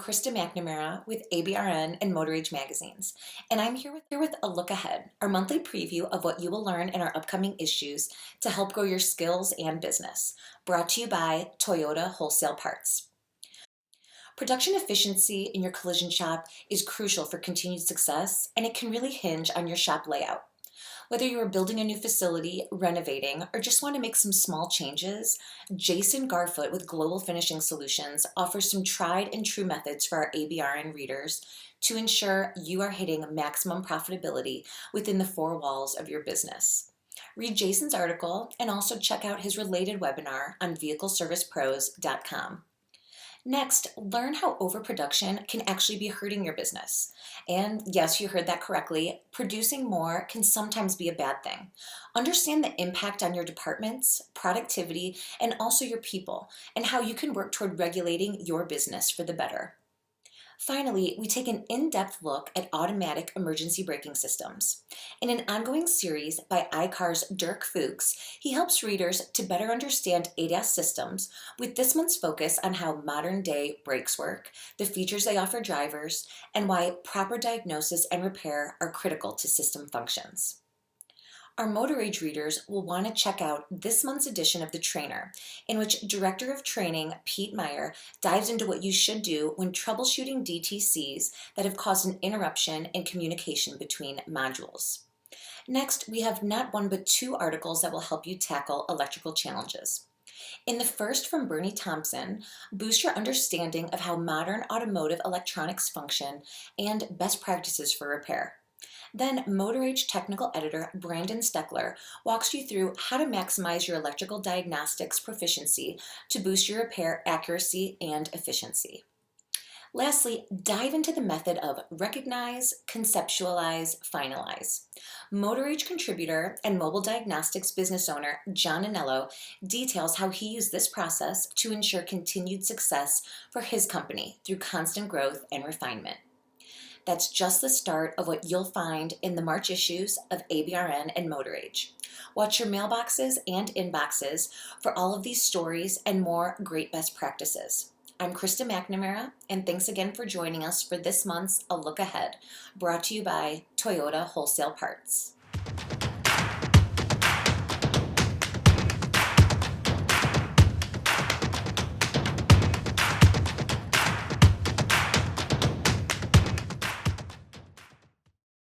Krista McNamara with ABRN and Motor Age magazines, and I'm here with a look ahead, our monthly preview of what you will learn in our upcoming issues to help grow your skills and business, brought to you by Toyota Wholesale Parts. Production efficiency in your collision shop is crucial for continued success, and it can really hinge on your shop layout. Whether you are building a new facility, renovating, or just want to make some small changes, Jason Garfoot with Global Finishing Solutions offers some tried and true methods for our ABRN readers to ensure you are hitting maximum profitability within the four walls of your business. Read Jason's article and also check out his related webinar on vehicleservicepros.com. Next, learn how overproduction can actually be hurting your business. And yes, you heard that correctly. Producing more can sometimes be a bad thing. Understand the impact on your departments, productivity, and also your people, and how you can work toward regulating your business for the better. Finally, we take an in-depth look at automatic emergency braking systems. In an ongoing series by iCar's Dirk Fuchs, he helps readers to better understand ADAS systems, with this month's focus on how modern-day brakes work, the features they offer drivers, and why proper diagnosis and repair are critical to system functions. Our Motor Age readers will want to check out this month's edition of The Trainer, in which Director of Training Pete Meyer dives into what you should do when troubleshooting DTCs that have caused an interruption in communication between modules. Next, we have not one but two articles that will help you tackle electrical challenges. In the first from Bernie Thompson, boost your understanding of how modern automotive electronics function and best practices for repair. Then Motor Age technical editor Brandon Steckler walks you through how to maximize your electrical diagnostics proficiency to boost your repair accuracy and efficiency. Lastly, dive into the method of recognize, conceptualize, finalize. Motor Age contributor and mobile diagnostics business owner John Anello details how he used this process to ensure continued success for his company through constant growth and refinement. That's just the start of what you'll find in the March issues of ABRN and Motor Age. Watch your mailboxes and inboxes for all of these stories and more great best practices. I'm Krista McNamara, and thanks again for joining us for this month's A Look Ahead, brought to you by Toyota Wholesale Parts.